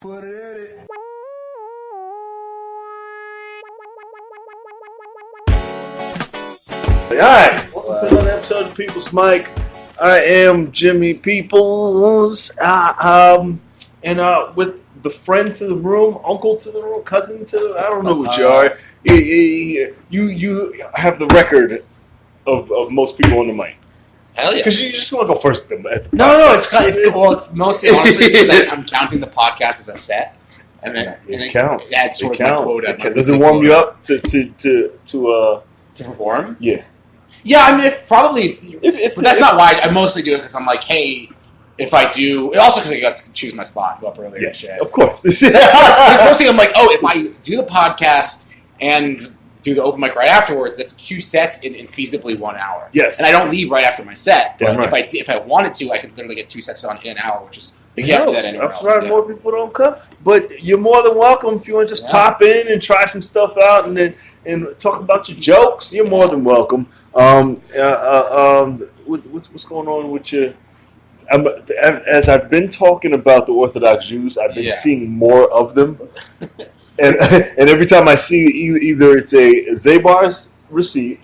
Put it in it. Alright, welcome to another episode of People's Mic. I am Jimmy Peoples, and with the friend to the room, uncle to the room, cousin to, I don't know what you are. You have the record of most people on the mic. Hell yeah! Because you just want to go first at the No. It's mostly honestly because I'm counting the podcast as a set, and then it counts. That's sort of my quota. Does it warm you up to perform? Yeah. Yeah, I mean, but that's not why I mostly do it because I'm like, hey, if I do, and also because I got to choose my spot, go up earlier. Yes, and shit. of course. It's mostly I'm like, if I do the podcast and do the open mic right afterwards, that's 2 sets in feasibly 1 hour. Yes. And I don't leave right after my set. But right. if I wanted to, I could literally get 2 sets on in an hour, which is you can't do that anywhere else. I'm sorry more people don't come, but you're more than welcome if you want to just pop in and try some stuff out and talk about your jokes. You're more than welcome. What's going on with you? As I've been talking about the Orthodox Jews, I've been seeing more of them. And every time I see either it's a Zabar's receipt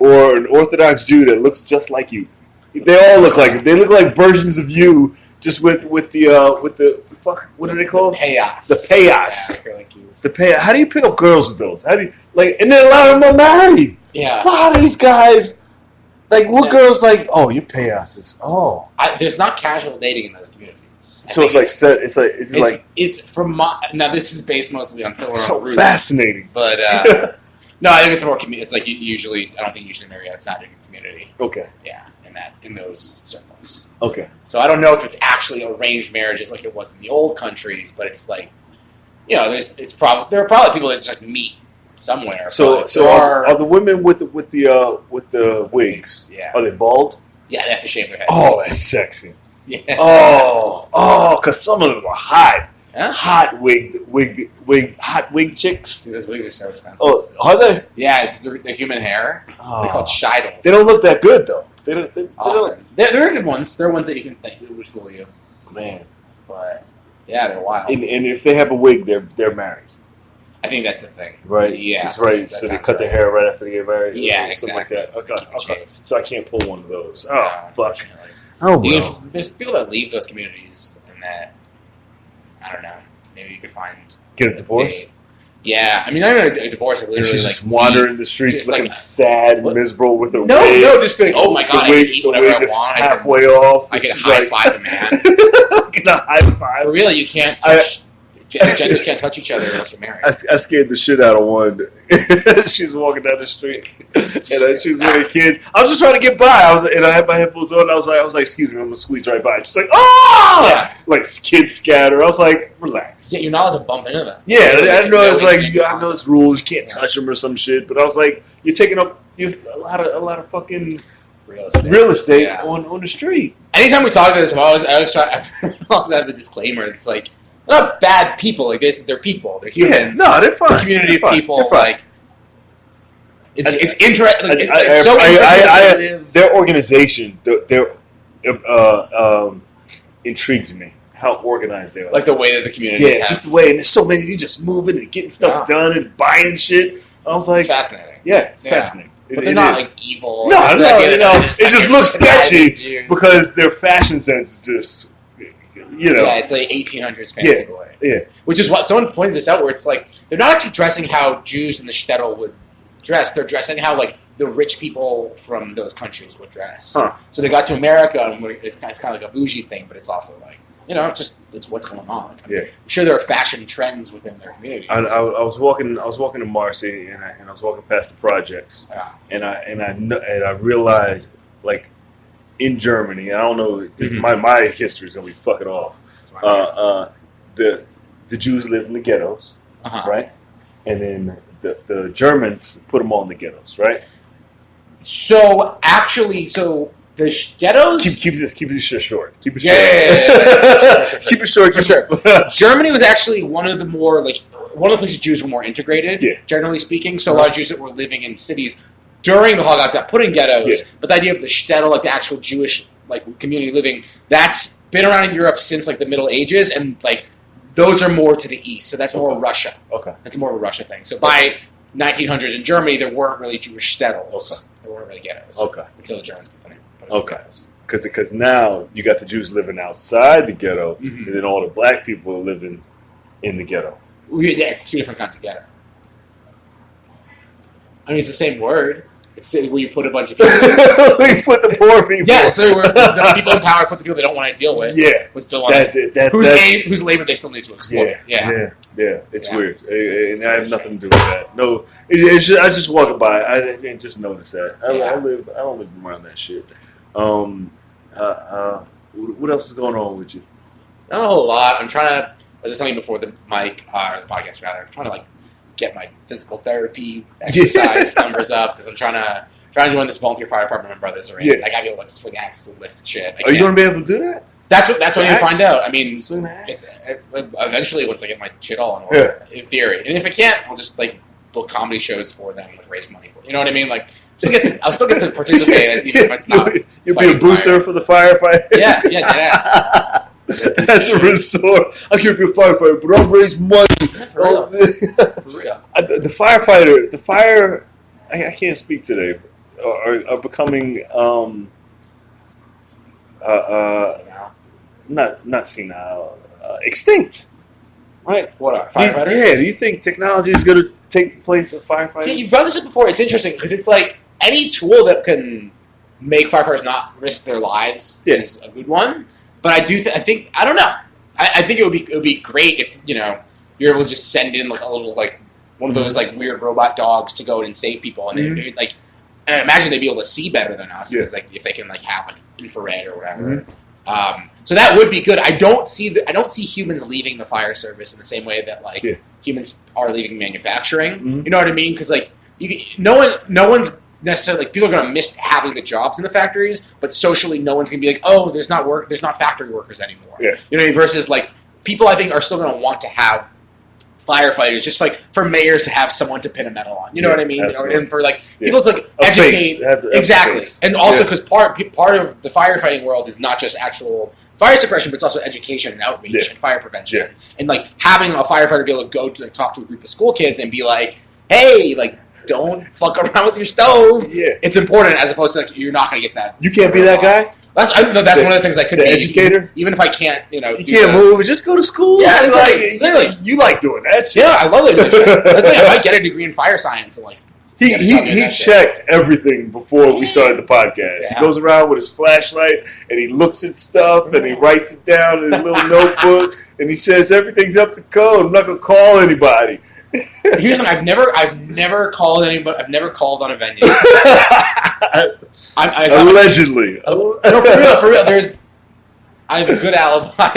or an Orthodox Jew that looks just like you. They all look like it. They look like versions of you, just with the fuck, what are they called? The payas. The payas. Yeah, the payas. How do you pick up girls with those? How do you and then a lot of them are married. Yeah. A lot of these guys, what girls like? Oh, your payas is there's not casual dating in those communities. So It's from now. This is based mostly on so fascinating, but no, I think it's more. It's like usually. I don't think you usually marry outside of your community. Okay. Yeah, in those circles. Okay. So I don't know if it's actually arranged marriages like it was in the old countries, but it's like, there are probably people that just meet somewhere. So are the women with the wigs? Yeah. Are they bald? Yeah, they have to shave their heads. Oh, that's sexy. Yeah. Oh, because some of them are hot. Huh? Hot wig chicks. Dude, those wigs are so expensive. Oh, are they? Yeah, it's the human hair. Oh. They're called scheitels. They don't look that good though. They're good ones. They're ones that you can think that would fool you. Man. But yeah, they're wild. And if they have a wig, they're married. I think that's the thing. Right. Yeah. That's right. So they cut their hair right after they get married. Yeah, something exactly. like that. Okay. So I can't pull one of those. Oh, No, fuck. Oh, well. There's people that leave those communities and that, I don't know, maybe you could get a divorce? Date. Yeah, I mean, I know a divorce is literally just wandering the streets looking sad and miserable with a wig. No, just being oh my god, I can eat whatever I want. Halfway off. I can high five a man. Get a high five. For real, you can't touch. Genders can't touch each other unless you're married. I scared the shit out of one. She was walking down the street, and she was with her kids. I was just trying to get by. I had my headphones on. I was like, excuse me, I'm gonna squeeze right by. She's like, oh, yeah. Like kids scatter. I was like, relax. Yeah, you're not allowed to bump into them. Yeah, I know it's like I know it's rules. You can't touch them or some shit. But I was like, you're taking up a lot of fucking real estate on the street. Anytime we talk about this, I always try. I also have the disclaimer. It's like. They're not bad people. Like they're people. They're humans. Yeah, no, they're fine. It's a community of people. Like it's interesting. Their organization, intrigues me. How organized they are. Like the way that the communities have. Just the way. And there's so many. They're just moving and getting stuff done and buying shit. I was like, it's fascinating. Yeah, it's fascinating. But they're not like evil. No. It just looks sketchy because their fashion sense is just. Yeah, it's like 1800s fancy boy. Yeah. Which is what someone pointed this out, where it's like they're not actually dressing how Jews in the shtetl would dress. They're dressing how like the rich people from those countries would dress. Huh. So they got to America, and it's kind of like a bougie thing, but it's also like it's what's going on. I'm sure there are fashion trends within their communities. I was walking to Marcy, and I was walking past the projects, and I realized like. In Germany, I don't know. My history is gonna be fucking off. The Jews lived in the ghettos, right? And then the Germans put them all in the ghettos, right? So actually, the ghettos. Keep this short. Keep it short. Yeah. Keep it short. For sure. Germany was actually one of the places Jews were more integrated. Yeah. Generally speaking, so a lot of Jews that were living in cities. During the Holocaust, got put in ghettos, but the idea of the shtetl, like the actual Jewish like community living, that's been around in Europe since like the Middle Ages, and like those are more to the east. So that's more Russia. Okay. That's more of a Russia thing. So by 1900s in Germany, there weren't really Jewish shtetls. Okay. There weren't really ghettos. Okay. Until the Germans put them in. Okay. Because now you got the Jews living outside the ghetto, Mm-hmm. and then all the black people are living in the ghetto. Yeah, it's two different kinds of ghetto. I mean, it's the same word. It's where you put a bunch of people. We put the poor people. Yeah, so where the people in power put the people they don't want to deal with. Yeah. But still That's it. Whose labor they still need to exploit. Yeah. It's weird. And It's I have very nothing to do with that. No, it's just, I just walk by. I didn't just notice that. I don't live around that shit. What else is going on with you? Not a whole lot. I'm trying to. I was just telling you before the mic, or the podcast rather. I'm trying to get my physical therapy exercise numbers up because I'm trying to join this volunteer fire department my brothers are in. Yeah. I gotta be able to swing axes, lift shit. Are you going to be able to do that? That's what I need to find out. I mean, Swing axe. eventually once I get my shit all in order, in theory. And if I can't, I'll just do comedy shows for them, raise money. You know what I mean? I'll still get to participate even if it's not. You'll be a booster for the firefighter. Yeah, deadass. That's a resort. I can't be a firefighter, but I'll raise money. For real. For real. The firefighter, I can't speak today, are becoming not senile, extinct. Right? What are firefighters? Yeah. Do you think technology is going to take the place of firefighters? Yeah, you've brought this up before. It's interesting because it's like any tool that can make firefighters not risk their lives is a good one. But I think I don't know. I think it would be great if you're able to just send in a little one of those weird robot dogs to go in and save people, and and I imagine they'd be able to see better than us because if they can have infrared or whatever. Mm-hmm. So that would be good. I don't see humans leaving the fire service in the same way that humans are leaving manufacturing. Mm-hmm. You know what I mean? Because no one's necessarily people are going to miss having the jobs in the factories, but socially no one's going to be there's not factory workers anymore. Yeah. You know, versus people I think are still going to want to have firefighters, just for mayors to have someone to pin a medal on. You know what I mean? Absolutely. And for people to educate exactly, and also because part of the firefighting world is not just actual fire suppression, but it's also education and outreach and fire prevention. And having a firefighter be able to go to talk to a group of school kids and be hey, don't fuck around with your stove. Yeah. It's important as opposed to you're not going to get that. You can't be that guy? That's one of the things I could be. Educator? Even if I can't, you can't move. Just go to school. Yeah, exactly. Literally. You like doing that shit. Yeah, I love it. That's I might get a degree in fire science. And he checked everything before we started the podcast. Yeah. He goes around with his flashlight and he looks at stuff and he writes it down in his little notebook and he says everything's up to code. I'm not going to call anybody. Here's something. I've never called anybody. I've never called on a venue. Allegedly. No, for real. I have a good alibi.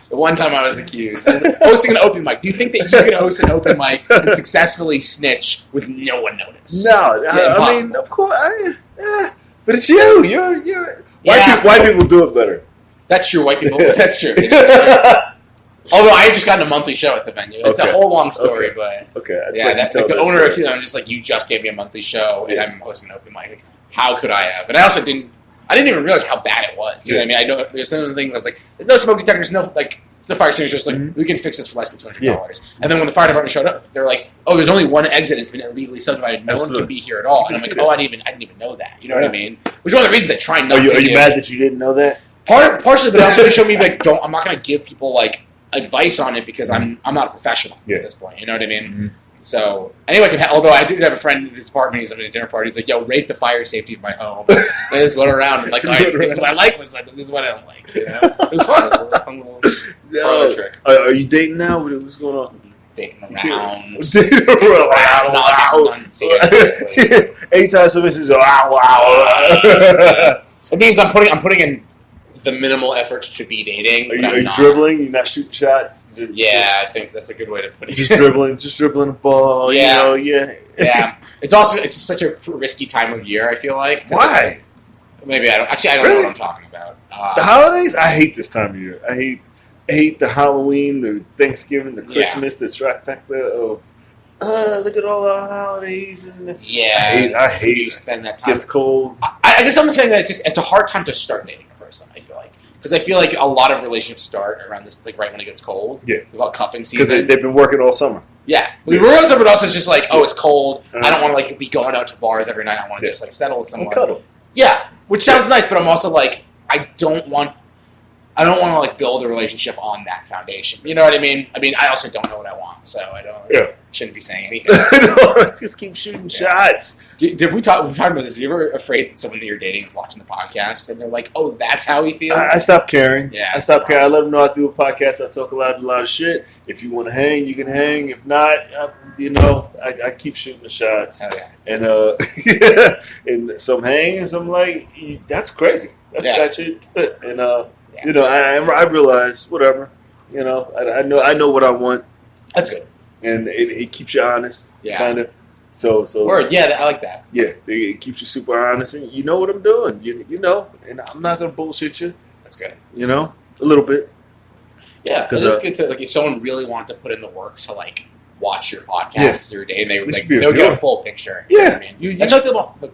The one time I was accused. I was hosting an open mic. Do you think that you could host an open mic and successfully snitch with no one notice? No. I mean, of course. But it's you. You're. White people do it better. That's true. White people. That's true. Although I had just gotten a monthly show at the venue. It's a whole long story, but the owner accused. I'm just you just gave me a monthly show and I'm hosting an open mic. How could I have? And I also didn't even realize how bad it was. You know what I mean? I know there's some things I was there's no smoke detectors, no it's the fire extinguisher. Just we can fix this for less than $200. Yeah. And then when the fire department showed up, they were there's only one exit. It's been illegally subdivided. No one can be here at all. And I'm I didn't even know that. You know what I mean? Which is one of the reasons they try not to. Are you mad that you didn't know that? Partially, but also to show me I'm not going to give people advice on it because I'm not a professional at this point. You know what I mean? Mm-hmm. So anyway, although I did have a friend in his apartment, he's having a dinner party. He's yo, rate the fire safety of my home. And I just went around and all right, this is what I like. This is what I don't like. You know? It was fun. It was a fun little parlor trick. Are you dating now? What's going on? Dating around. Dating around. Wow. Anytime somebody says, wow. It means I'm putting in the minimal effort to be dating. Are you dribbling? You're not shooting shots? I think that's a good way to put it. Just dribbling a ball. Yeah. Yeah. It's just such a risky time of year, I feel like. Why? Maybe I don't know what I'm talking about. The holidays? I hate this time of year. I hate the Halloween, the Thanksgiving, the Christmas, the trifecta of look at all the holidays. And I hate you spend that time. It gets cold. I guess I'm saying that it's a hard time to start dating a person, I feel like. because I feel like a lot of relationships start around this, like right when it gets cold. Yeah, about cuffing season because they've been working all summer. Yeah, we realize but also it's just like, oh, it's cold. I don't want to like be going out to bars every night. I want to just like settle with someone. Cuddle. Yeah, which sounds nice, but I'm also like, I don't want to like build a relationship on that foundation. You know what I mean? I also don't know what I want, so I don't. Yeah. Shouldn't be saying anything. No, just keep shooting shots. Did we talk? We talked about this. Are you ever afraid that someone that you're dating is watching the podcast and they're like, "Oh, that's how he feels"? I stopped caring. Yeah, I stopped caring. I let them know I do a podcast. I talk a lot of shit. If you want to hang, you can hang. If not, I keep shooting the shots. Oh, yeah. And and some hangs. I'm like, that's crazy. That's that shit. And I realize whatever. I know what I want. That's good. And it keeps you honest. Yeah. Kind of. So word. Yeah, I like that. Yeah, it keeps you super honest, and you know what I'm doing. You know, and I'm not gonna bullshit you. That's good. A little bit. Yeah, because it's good to like if someone really wanted to put in the work to like watch your podcast every day, and they would get a full picture. You know what I mean? That's how I feel about like,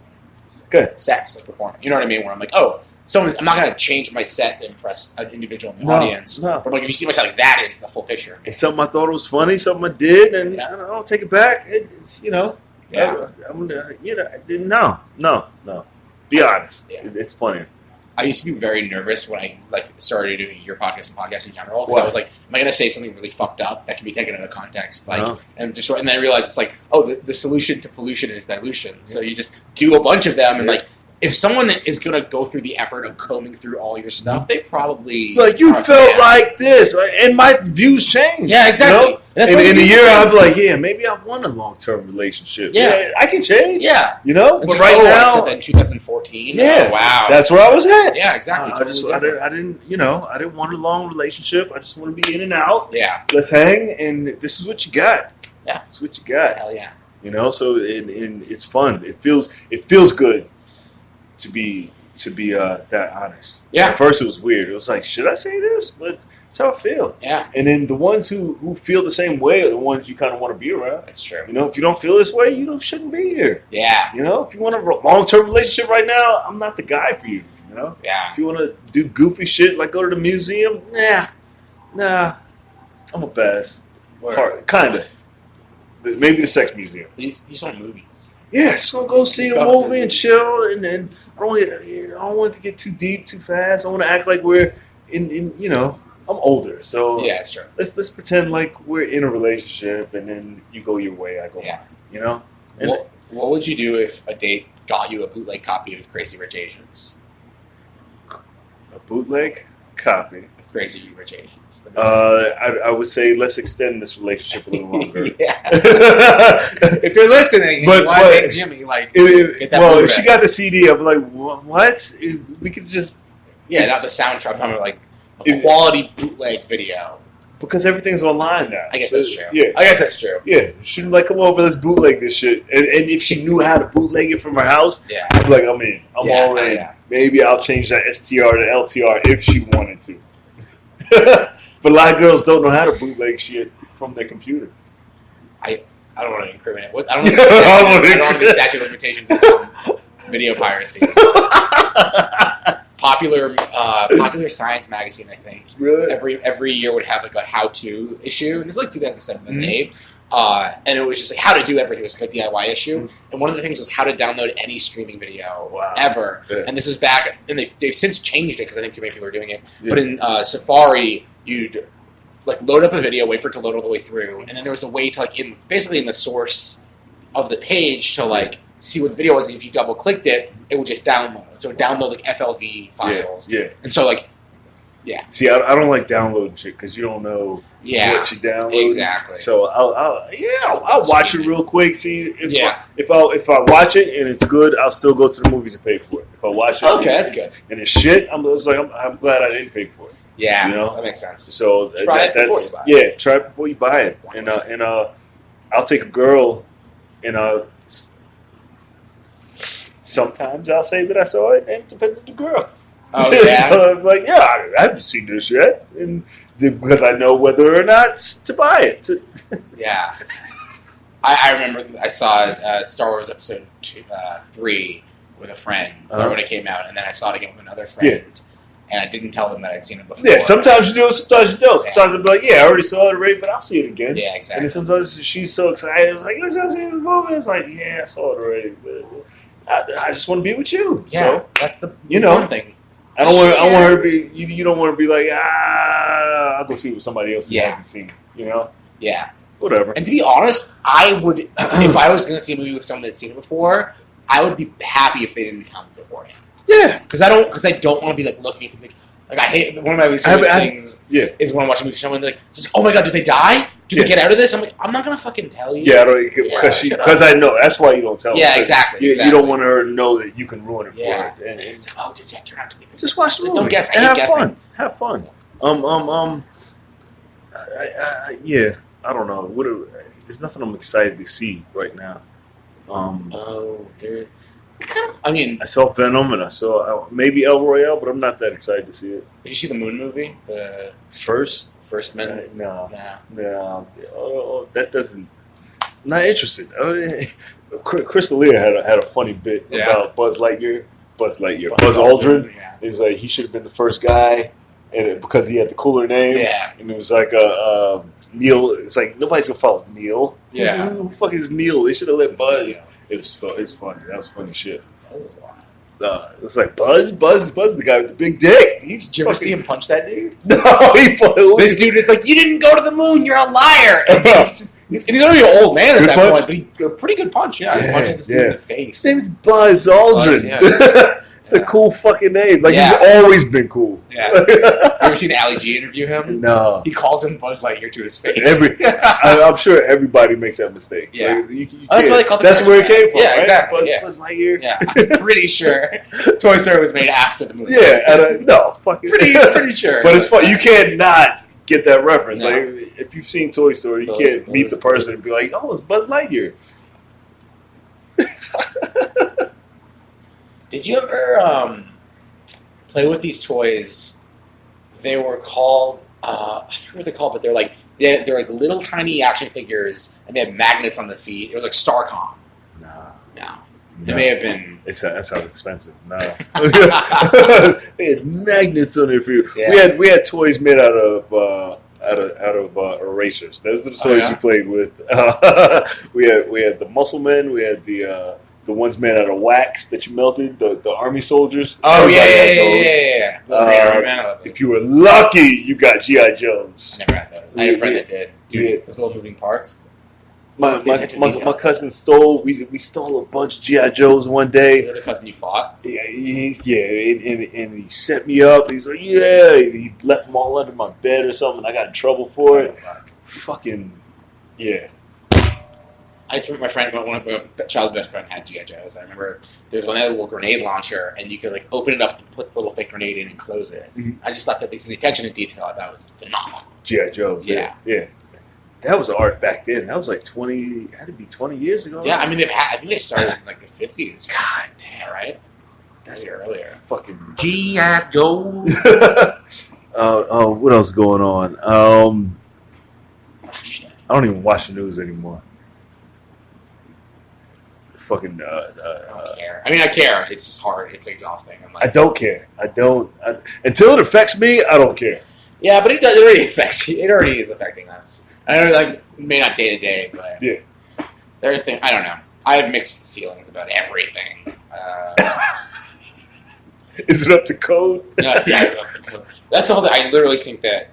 sets, like performing. You know what I mean? Where I'm like, oh. I'm not going to change my set to impress an individual in the audience. No. But like, if you see my set, like that is the full picture. It's something I thought was funny, something I did, and I don't know, take it back. It's No. Be honest. Yeah. It's funny. I used to be very nervous when I started doing your podcast and podcasts in general because I was like, am I going to say something really fucked up that can be taken out of context? And then I realized it's like, oh, the solution to pollution is dilution. So you just do a bunch of them and like. If someone is going to go through the effort of combing through all your stuff, they probably... Like, you felt like this, and my views changed. Yeah, exactly. In a year, I'll be like, yeah, maybe I want a long-term relationship. Yeah. I can change. Yeah. But like, right now... I said in 2014. Yeah. Oh, wow. That's where I was at. Yeah, exactly. I didn't want a long relationship. I just want to be in and out. Yeah. Let's hang, and this is what you got. Yeah. That's what you got. Hell yeah. So and it's fun. It feels good. To be that honest. Yeah. At first it was weird. It was like, should I say this? But that's how I feel. Yeah. And then the ones who feel the same way are the ones you kind of want to be around. That's true. If you don't feel this way, you shouldn't be here. Yeah. If you want a long-term relationship right now, I'm not the guy for you. Yeah. If you want to do goofy shit like go to the museum, nah, I'm a pass. Kind of. Maybe the sex museum. These are movies. Yeah, just gonna go see a movie and chill, and I don't want it to get too deep too fast. I want to act like we're in. I'm older, so yeah, it's true. Let's pretend like we're in a relationship, and then you go your way, I go mine. And what would you do if a date got you a bootleg copy of Crazy Rich Asians? A bootleg copy. Crazy Rich Asians. I would say let's extend this relationship a little longer. If you're listening, and you want to make Jimmy get that. Well, if she got the CD, I'd be like, what? We could just not the soundtrack. I'm like a quality bootleg video because everything's online now. I guess that's true. Yeah, I guess that's true. Yeah, she'd like, come over, let's bootleg this shit. And if she knew how to bootleg it from her house, I'd be like, I'm in. I'm all in. Yeah. Maybe I'll change that STR to LTR if she wanted to. But a lot of girls don't know how to bootleg shit from their computer. I don't want to incriminate. I don't know the statute of limitations of video piracy. Popular Science magazine, I think. Really? Every year would have like a how-to issue, and it's like 2007, 2008. And it was just like how to do everything. It was like a DIY issue, and one of the things was how to download any streaming video ever. Yeah. And this is back, and they've since changed it because I think too many people are doing it. Yeah. But in Safari, you'd like load up a video, wait for it to load all the way through, and then there was a way to basically in the source of the page to see what the video was. And if you double clicked it, it would just download. So it would download like FLV files. Yeah. And so yeah. See, I don't like downloading shit because you don't know what you download. Exactly. So I'll watch it real quick. See if I watch it and it's good, I'll still go to the movies and pay for it. If I watch it, that's good. And it's shit, I'm glad I didn't pay for it. Yeah, that makes sense. So try it before you buy it. Yeah, try it before you buy it. And I'll take a girl and sometimes I'll say that I saw it, and it depends on the girl. Oh, yeah? So I'm like, I haven't seen this yet. And because I know whether or not to buy it. Yeah. I remember I saw Star Wars Episode 3 with a friend when it came out, and then I saw it again with another friend. and I didn't tell them that I'd seen it before. Yeah, sometimes you do, sometimes you don't. Sometimes I'll be like, yeah, I already saw it already, but I'll see it again. Yeah, exactly. And then sometimes she's so excited, I was like, let's go see the movie. I was like, yeah, I saw it already, but I just want to be with you. Yeah, so, that's the important thing. I don't want her to be. You don't want to be like, I'll go see it with somebody else who hasn't seen it. Yeah. Whatever. And to be honest, I would, if I was going to see a movie with someone that's seen it before, I would be happy if they didn't tell me beforehand. Yeah. Because I don't want to be like looking at the like I hate one of my least favorite things is when I watch a movie with someone like, oh my god, did they die? Did they get out of this? I'm like, I'm not gonna fucking tell you. Yeah, because I know that's why you don't tell. Yeah, exactly. You don't want her to know that you can ruin it for her. And it's like, oh, does that turn out to be this? Just watch the movie. Don't guess. I hate guessing. Have fun. Yeah. I don't know. There's nothing I'm excited to see right now. I saw Venom and I saw maybe El Royale, but I'm not that excited to see it. Did you see the Moon movie? The First Men? No. Oh, that doesn't. I'm not interested. Chris D'Elia had a funny bit about Buzz Lightyear. Buzz Aldrin. Yeah. It was like he should have been the first guy, and because he had the cooler name. Yeah. And it was like a Neil. It's like nobody's gonna follow Neil. Yeah. Who the fuck is Neil? They should have let Buzz. Yeah. It was funny. That was funny shit. Buzz is wild. It's like Buzz, the guy with the big dick. Did you ever see him punch that dude? No, this dude is like, you didn't go to the moon, you're a liar. And he's already an old man at that point, but he a pretty good punch. Yeah, he punches this dude in the face. His name's Buzz Aldrin. It's a cool fucking name. Like he's always been cool. Yeah. You ever seen Ali G interview him? No. He calls him Buzz Lightyear to his face. I'm sure everybody makes that mistake. Yeah. Like, that's why they call That's where it came from. Yeah, right? exactly. Buzz Lightyear. Yeah, I'm pretty sure Toy Story was made after the movie. Yeah. No, fucking. Pretty sure. But it's fun. You can't not get that reference. No. Like if you've seen Toy Story, you can't meet the person and be like, "Oh, it's Buzz Lightyear." Did you ever play with these toys? They were called I forget what they're called, but they're like little tiny action figures, and they had magnets on the feet. It was like Starcom. No. They may have been. That sounds expensive. No. They had magnets on their feet. Yeah. We had toys made out of erasers. Those are the toys you played with. We had the Muscle Men. We had the ones made out of wax that you melted. The army soldiers. Oh yeah. If you were lucky, you got GI Joes. I never had those. I had a friend that did. Dude, those little moving parts. My cousin stole. We stole a bunch of GI Joes one day. The cousin you fought? Yeah, and he set me up. He's like, yeah. He left them all under my bed or something. I got in trouble for it. Fucking yeah. I just remember one of my childhood best friend had GI Joes. I remember there was one that had a little grenade launcher, and you could like open it up and put the little fake grenade in and close it. Mm-hmm. I just thought that this attention to detail I thought was phenomenal. GI Joes. Yeah. That was art back then. That was like 20. Had to be 20 years ago. Yeah, I mean I think they started in like the 50s. God damn, right? That's earlier. Fucking GI Joe. What else is going on? I don't even watch the news anymore. Fucking. I don't care. I mean, I care. It's just hard. It's exhausting. I don't care. Until it affects me, I don't care. Yeah, but it already affects you. It already is affecting us. I know, like, maybe not day to day, but everything. I don't know. I have mixed feelings about everything. Is it up to code? No, yeah, that's the whole thing. I literally think that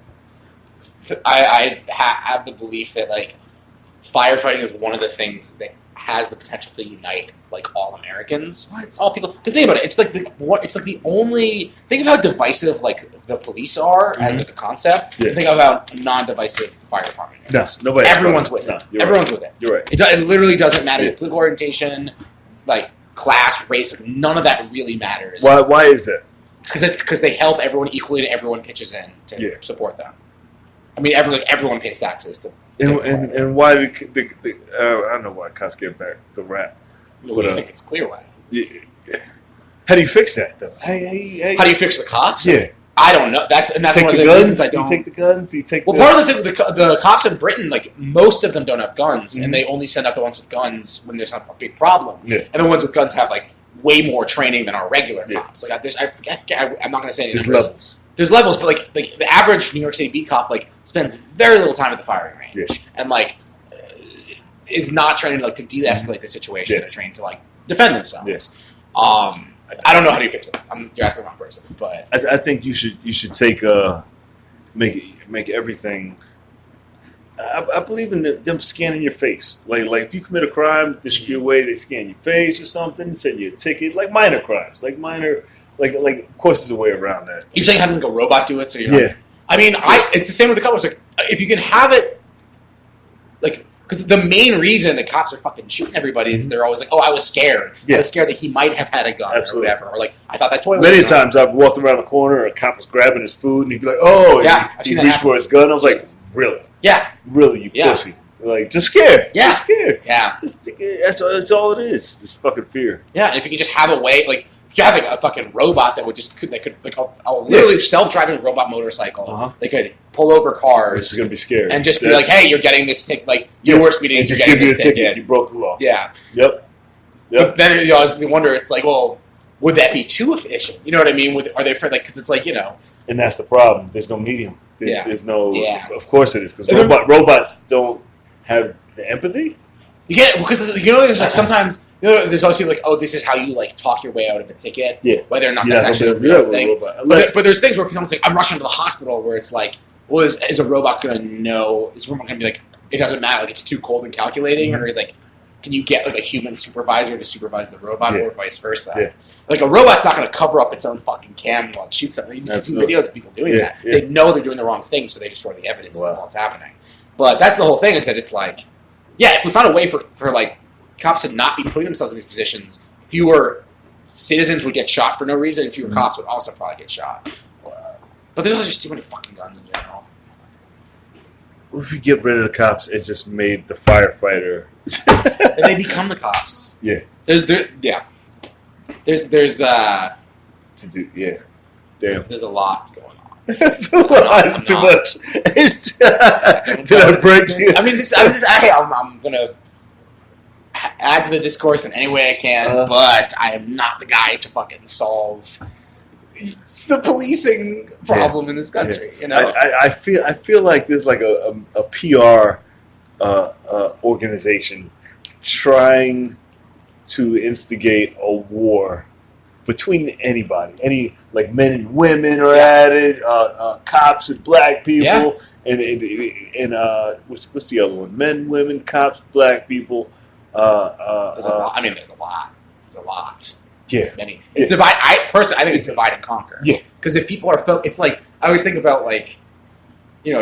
I have the belief that like firefighting is one of the things that has the potential to unite like all Americans, all people. Because think about it, it's like the only. Think of how divisive like the police are as like a concept. Yeah. Think about non-divisive fire department. No, nobody. Everyone's with it. Everyone's with it. You're right. It literally doesn't matter your political orientation, like class, race. Like, none of that really matters. Why is that? Because they help everyone equally, and everyone pitches in to support them. I mean, everyone pays taxes to. And why I don't know why cops get back the rap. What do you think? It's clear why. Yeah. How do you fix that though? How do you fix the cops? Yeah. I don't know. That's one of the reasons I don't. You take the guns. Well, part of the thing, the cops in Britain, like most of them don't have guns, and they only send out the ones with guns when there's not a big problem. Yeah. And the ones with guns have like way more training than our regular cops. Like I'm not going to say any numbers. Levels. There's levels, but like the average New York City beat cop like spends very little time at the firing range, and like is not trained like to de-escalate the situation. They're trained to like defend themselves. I don't know how do you fix it. You're asking the wrong person, but I think you should take make everything. I believe in them scanning your face. Like if you commit a crime, they should be a way they scan your face or something, send you a ticket. Like minor crimes, like of course there's a way around that. You're saying having like a robot do it, so you're not, I mean, it's the same with the cops. Like if you can have it, like. Because the main reason the cops are fucking shooting everybody is they're always like, I was scared. I was scared that he might have had a gun or whatever. Or like, I thought that toy was Many times I've walked around the corner and a cop was grabbing his food and he'd be like, I've seen that reach for his gun. I was like, really? Yeah. Really, you pussy. Like, just scared. Yeah. Just scared. Yeah. That's all it is. This fucking fear. Yeah, and if you could just have a way, like, if you have like a fucking robot that could like a literally self-driving robot motorcycle, they could pull over cars. Which is gonna be scary. And just be like, hey, you're getting this ticket. Like your worst meeting, you're getting this ticket. You broke the law. Yeah. Yep. But then I was wonder, it's like, well, would that be too efficient? You know what I mean? Are they for like? Because it's like And that's the problem. There's no medium. There's no. Yeah. Of course it is because robots don't have the empathy. You can't because there's like sometimes there's always people like this is how you like talk your way out of a ticket whether or not that's actually a real thing. But there's things where someone's like I'm rushing to the hospital where it's like well is a robot gonna know? Is a robot gonna be like it doesn't matter like it's too cold and calculating or like can you get like a human supervisor to supervise the robot or vice versa? Like a robot's not gonna cover up its own fucking cam while it shoots something. You see videos of people doing that. They know they're doing the wrong thing so they destroy the evidence while it's happening. But that's the whole thing is that it's like if we found a way for like cops to not be putting themselves in these positions, fewer citizens would get shot for no reason, and fewer cops would also probably get shot. But there's just too many fucking guns in general. What if you get rid of the cops and just made the firefighter? And they become the cops. Yeah. There's to do Damn. There's a lot going on. It's too much. Did I break you? I mean, I'm gonna add to the discourse in any way I can, but I am not the guy to fucking solve. It's the policing problem in this country. You know, I feel like there's like a PR organization trying to instigate a war between anybody, any like men and women are at it, cops and black people, and what's the other one? Men, women, cops, black people. There's a lot. I mean, there's a lot. There's a lot. Yeah, many. It's divide. I think it's divide and conquer. Yeah, because if people are it's like I always think about like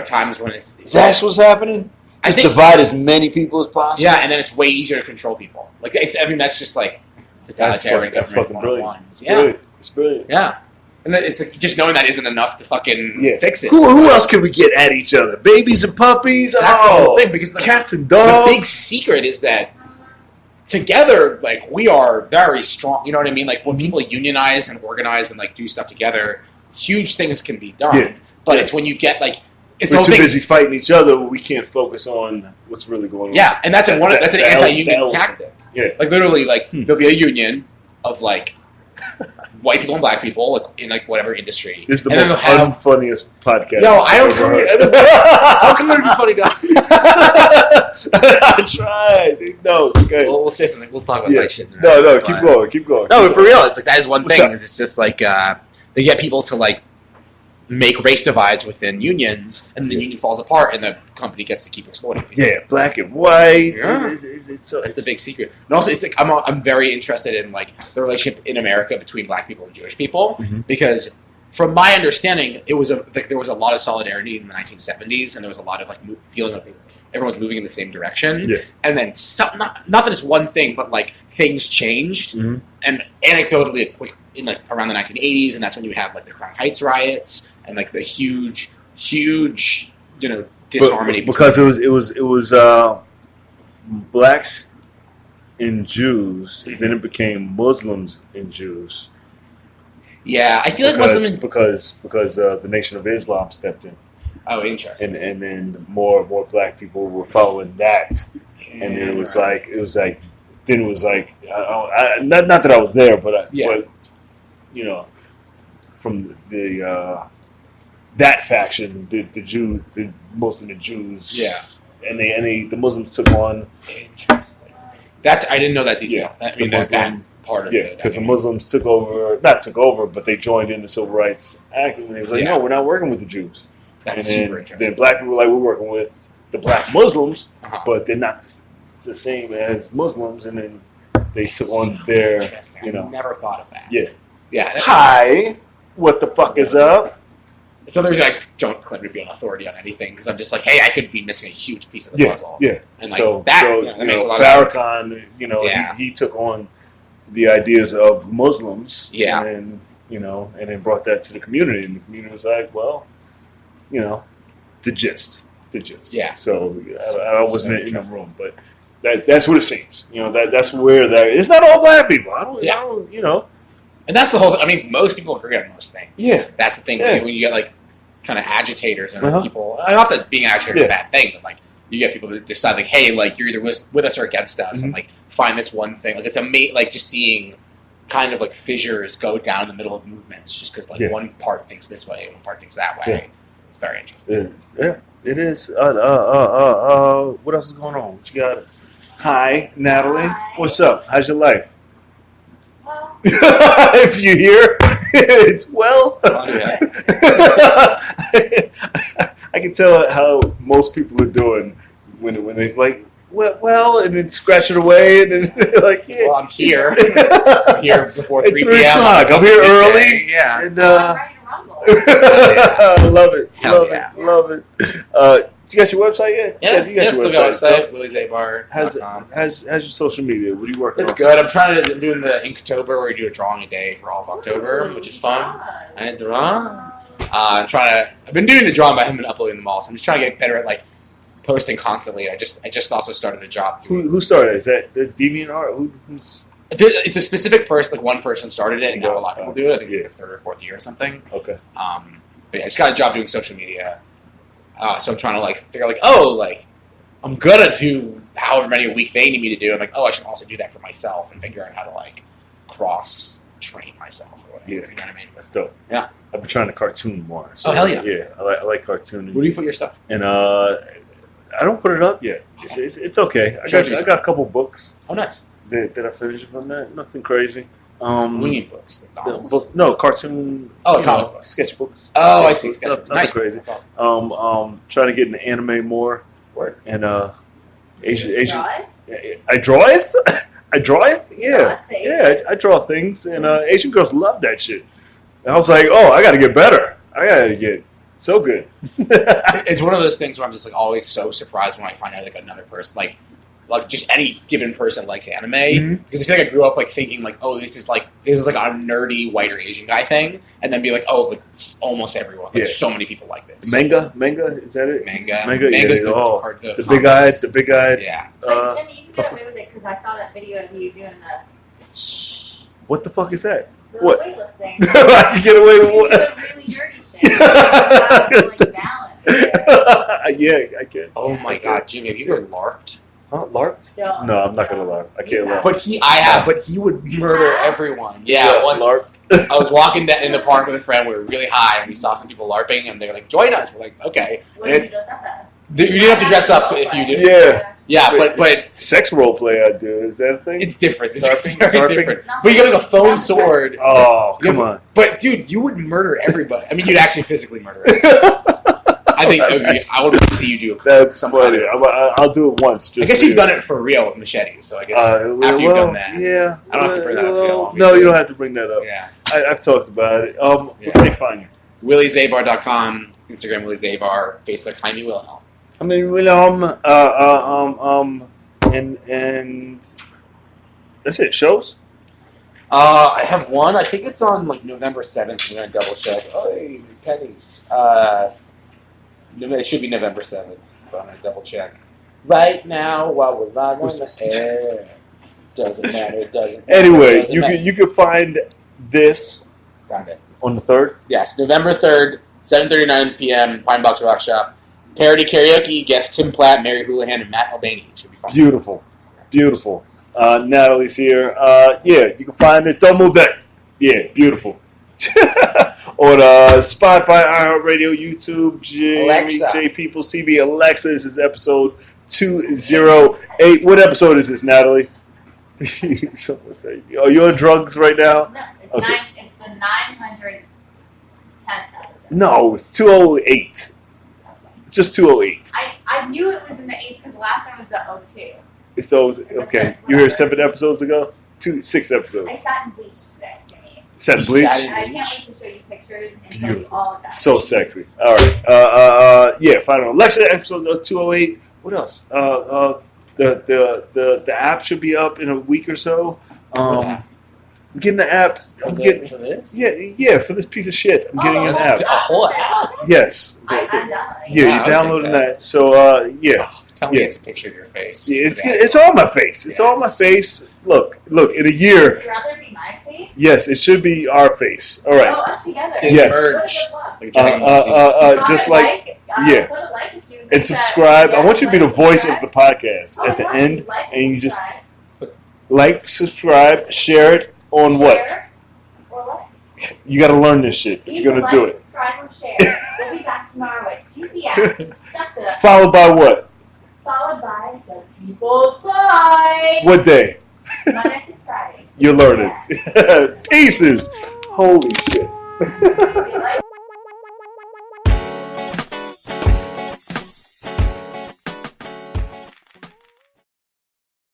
times when it's that's what's happening. Just divide as many people as possible. Yeah, and then it's way easier to control people. Like that's just like. Totalitarian that's fucking brilliant. It's brilliant. Yeah. And then it's like just knowing that isn't enough to fucking fix it. Who else can we get at each other? Babies and puppies? That's the whole thing. Because cats and dogs. The big secret is that together, like, we are very strong. You know what I mean? Like, when people unionize and organize and, like, do stuff together, huge things can be done. Yeah. But it's when you get, like... We're too busy fighting each other, we can't focus on what's really going on. Yeah, and that's an anti-union tactic. Yeah. Like, literally, like, there'll be a union of, like, white people and black people like, in, like, whatever industry. This is the most unfunniest podcast. No, I don't... How can there be funny guys? I tried. No, okay. Well, we'll say something. We'll talk about that shit. No, keep going. No, but for real, it's like, that is one thing. Is it's just, like, they get people to, like, make race divides within unions, and the union falls apart, and the company gets to keep exploiting people. Yeah, black and white. Yeah. That's the big secret. And also, it's like, I'm very interested in like the relationship in America between black people and Jewish people, because from my understanding, there was a lot of solidarity in the 1970s, and there was a lot of like feeling like everyone was moving in the same direction. Yeah. And then not that it's one thing, but like things changed, and anecdotally, like, in like around the 1980s, and that's when you have like the Crown Heights riots and like the huge disharmony because it was blacks and Jews, then it became Muslims and Jews. Yeah, I feel because the Nation of Islam stepped in. Oh, interesting. And then more black people were following that, and it was like then it was like, not that I was there, but you know, from the that faction, the mostly the Jews, and the Muslims took on. Interesting. I didn't know that detail. Yeah, that part of it. Because the Muslims not took over, but they joined in the Civil Rights Act, and they was like, no, we're not working with the Jews. That's and super interesting. Then black people were like, we're working with the black Muslims, but they're not the same as Muslims, and then they took on their, I never thought of that. Yeah. Hi, what the fuck is up? So there's don't claim to be an authority on anything because I'm just like, hey, I could be missing a huge piece of the puzzle. Yeah. And that makes a lot of sense. Farrakhan, he took on the ideas of Muslims, and then brought that to the community, and the community was like, well, the gist. Yeah. So I wasn't in the room, but that's what it seems. That's where it's not all black people. I don't. And that's the whole. I mean, most people agree on most things. Yeah. That's the thing when you get kind of agitators and people. Not that being an agitator is a bad thing, but you get people that decide hey, you're either with us or against us, and find this one thing. It's amazing. Just seeing kind of fissures go down in the middle of movements, just because one part thinks this way and one part thinks that way. Yeah. It's very interesting. Yeah, it is. What else is going on? What you got? Hi, Natalie. Hi. What's up? How's your life? Well. If you hear, it's well. I can tell how most people are doing when they well, and then scratch it away, and then well, I'm here. I'm here before 3 p.m. I'm here early. Yeah. And ready to rumble. love it. Hell love it. You got your website yet? Yeah, you still got a website. WillieZabar.com. How's your social media? What are you working on? It's good. I'm doing the Inktober where we do a drawing a day for all of October, which is fun. And I've been doing the drawing, but I haven't been uploading them all, so I'm just trying to get better at posting constantly. I just also started a job. Who started it? Is that the DeviantArt? Who's... It's a specific person. One person started it, and now a lot of people do it. I think it's the 3rd or 4th year or something. Okay. But yeah, I just got a job doing social media. So I'm trying to figure out I'm gonna do however many a week they need me to do. I'm I should also do that for myself and figure out how to cross train myself or whatever. Yeah. You know what I mean? That's dope. Yeah. I've been trying to cartoon more. So, hell yeah. Yeah, I like cartooning. Where do you put your stuff? And I don't put it up yet. It's okay. I got a couple books. Oh, nice. That I finished from that. Nothing crazy. Winging books. No, cartoon. Comic books. Sketchbooks. Oh, I see. Sketchbooks. Nice. Crazy. That's awesome. Trying to get into anime more. Word. And Asian. I draw it. I draw it. Yeah. I draw things, and Asian girls love that shit. And I was like, oh, I got to get better. I got to get so good. It's one of those things where I'm just always so surprised when I find out another person just any given person likes anime, because I feel I grew up thinking oh, this is a nerdy white or Asian guy thing, and then be it's almost everyone. So many people like this. Manga, is that it? Manga's the big eyed. Yeah. But Jimmy, you can get away with it because I saw that video of you doing What the fuck is that? the What? weightlifting. I can get away with You what? do really nerdy shit. Balance. Yeah, I can. Oh my god, Jimmy, have you ever LARPed? Huh? LARPed? Don't. No, I'm not gonna LARP. I can't LARP. But he would murder everyone. Yeah, once LARPed. I was walking in the park with a friend. We were really high, and we saw some people LARPing, and they were join us. We're okay. What And do you dress up as? you didn't have to dress up if you did. Yeah. Yeah, but Sex role play I do. Is that a thing? it's different. It's Sarping? very Sarping? different. But you get a foam sword. Oh, come on. But dude, you would murder everybody. I mean, you'd actually physically murder everybody. I think I would want to see you do it. That's funny. I'll do it once. I guess you've done it for real with machetes, so I guess after you've done that, yeah. I don't have to bring that up. No, you don't have to bring that up. Yeah. I've talked about it. Where can they find you? WillieZabar.com, Instagram WillieZabar, Facebook Jaime Wilhelm. I mean, and that's it. Shows. I have one. I think it's on November 7th. I'm gonna double check. Oh, pennies. It should be November 7th, but I'm gonna double check right now while we're live on the air. Doesn't matter. It doesn't. Anyway, you can find this Found it on the 3rd. Yes, November 3rd, 7:39 p.m. Pine Box Rock Shop. Parody karaoke. Guest Tim Platt, Mary Houlihan, and Matt Albany. Should be fun. Beautiful. Natalie's here. Yeah, you can find it. Don't move that. Yeah, beautiful. On Spotify, iHeartRadio, YouTube, J People TV, Alexa. This is episode 208. What episode is this, Natalie? Someone say, are you on drugs right now? No, it's Okay. it's the 910th episode. No, it's 208. Okay. Just 208. I knew it was in the 8th because the last time was the 02. It's those. Okay, you were here 7 episodes ago. 6 episodes. I sat in bleach today. Jimmy. Set bleach. Sat And I can't wait to show you pictures and tell you all of that. So sexy. All right. Yeah. Final Alexa episode 208. What else? The app should be up in a week or so. I'm getting the app. I'm getting for this? yeah for this piece of shit. I'm getting an app. A whole app? Yes. I'm done. Yeah, Yeah, you're I would downloading think that. So yeah. Tell me Yeah. it's a picture of your face. Yeah, it's on my face. It's on my Yes. face. Look. In a year. Would you rather be my face? Yes, it should be our face. All right. Oh, us together. They Yes. merge. What Like Dragon Ball Z. Just like yeah. put a like if you think And subscribe. that- I want you to be the voice of the podcast Oh, at the nice. end, Like and you just subscribe, like, subscribe, share it on what? share, or what? You got to learn this shit if you're gonna do it. Subscribe or share. We'll be back tomorrow at 2 p.m. That's it. Followed by what? Followed by the People's Fight. What day? Monday through Friday. You're learning. Pieces. Holy shit.